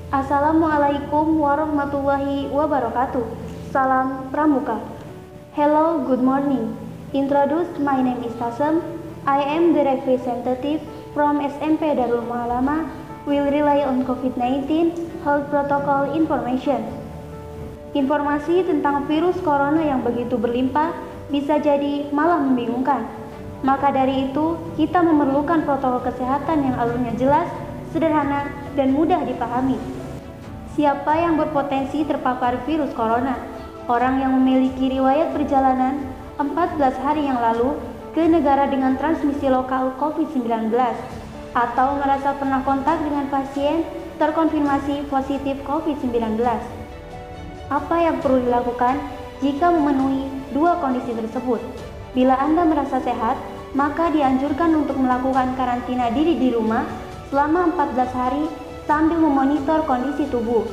Assalamualaikum warahmatullahi wabarakatuh. Salam Pramuka. Hello, good morning. Introduced, my name is Tasem. I am the representative from SMP Darul Mu'alama. Will rely on COVID-19 health protocol information. Informasi tentang virus corona yang begitu berlimpah bisa jadi malah membingungkan. Maka dari itu, kita memerlukan protokol kesehatan yang alurnya jelas, sederhana, dan mudah dipahami. Siapa yang berpotensi terpapar virus corona? Orang yang memiliki riwayat perjalanan 14 hari yang lalu ke negara dengan transmisi lokal COVID-19 atau merasa pernah kontak dengan pasien terkonfirmasi positif COVID-19. Apa yang perlu dilakukan jika memenuhi dua kondisi tersebut? Bila Anda merasa sehat, maka dianjurkan untuk melakukan karantina diri di rumah selama 14 hari sambil memonitor kondisi tubuh.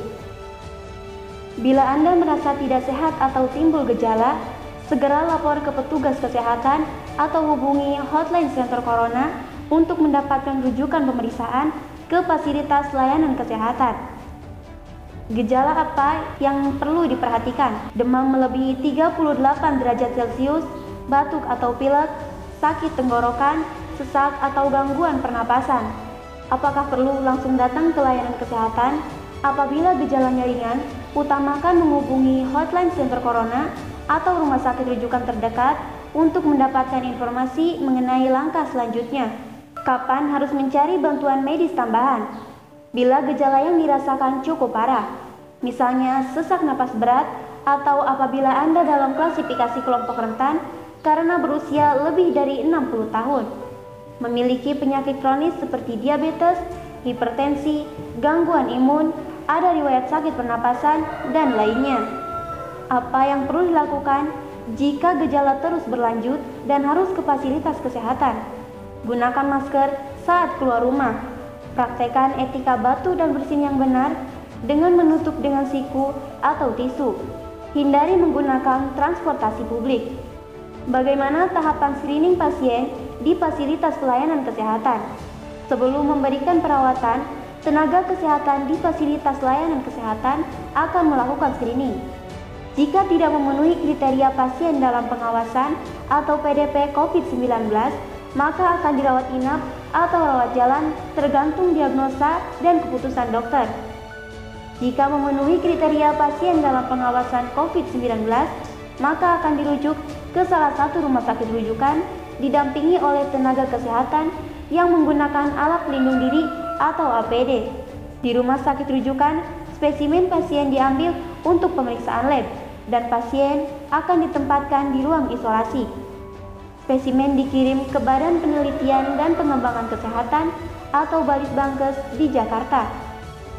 Bila Anda merasa tidak sehat atau timbul gejala, segera lapor ke petugas kesehatan atau hubungi hotline center corona untuk mendapatkan rujukan pemeriksaan ke fasilitas layanan kesehatan. Gejala apa yang perlu diperhatikan? Demam melebihi 38 derajat Celcius, batuk atau pilek, sakit tenggorokan, sesak atau gangguan pernapasan. Apakah perlu langsung datang ke layanan kesehatan? Apabila gejalanya ringan, utamakan menghubungi hotline center corona atau rumah sakit rujukan terdekat untuk mendapatkan informasi mengenai langkah selanjutnya. Kapan harus mencari bantuan medis tambahan? Bila gejala yang dirasakan cukup parah, misalnya sesak napas berat atau apabila Anda dalam klasifikasi kelompok rentan karena berusia lebih dari 60 tahun, memiliki penyakit kronis seperti diabetes, hipertensi, gangguan imun, ada riwayat sakit pernapasan, dan lainnya. Apa yang perlu dilakukan jika gejala terus berlanjut dan harus ke fasilitas kesehatan? Gunakan masker saat keluar rumah. Praktekkan etika batu dan bersin yang benar dengan menutup dengan siku atau tisu. Hindari menggunakan transportasi publik. Bagaimana tahapan screening pasien di fasilitas pelayanan kesehatan? Sebelum memberikan perawatan, tenaga kesehatan di fasilitas layanan kesehatan akan melakukan screening. Jika tidak memenuhi kriteria pasien dalam pengawasan atau PDP COVID-19, maka akan dirawat inap atau rawat jalan tergantung diagnosa dan keputusan dokter. Jika memenuhi kriteria pasien dalam pengawasan COVID-19, maka akan dirujuk ke salah satu rumah sakit rujukan didampingi oleh tenaga kesehatan yang menggunakan alat pelindung diri atau APD. Di rumah sakit rujukan, spesimen pasien diambil untuk pemeriksaan lab dan pasien akan ditempatkan di ruang isolasi. Spesimen dikirim ke Badan Penelitian dan Pengembangan Kesehatan atau Balitbangkes di Jakarta.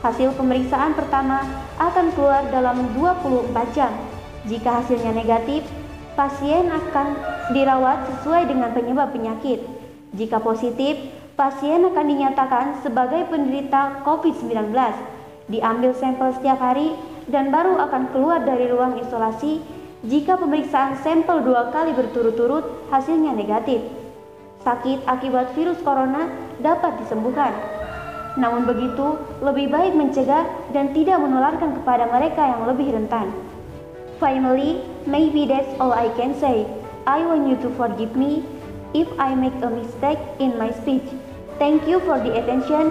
Hasil pemeriksaan pertama akan keluar dalam 24 jam. Jika hasilnya negatif, pasien akan dirawat sesuai dengan penyebab penyakit. Jika positif, pasien akan dinyatakan sebagai penderita COVID-19, diambil sampel setiap hari dan baru akan keluar dari ruang isolasi jika pemeriksaan sampel 2 kali berturut-turut hasilnya negatif. Sakit akibat virus corona dapat disembuhkan. Namun begitu, lebih baik mencegah dan tidak menularkan kepada mereka yang lebih rentan. Finally, maybe that's all I can say. I want you to forgive me if I make a mistake in my speech. Thank you for the attention.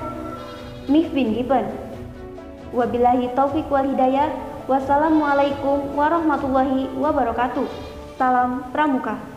Mif bin Gibbon. Wabillahi taufiq wal hidayah. Wassalamualaikum warahmatullahi wabarakatuh. Salam Pramuka.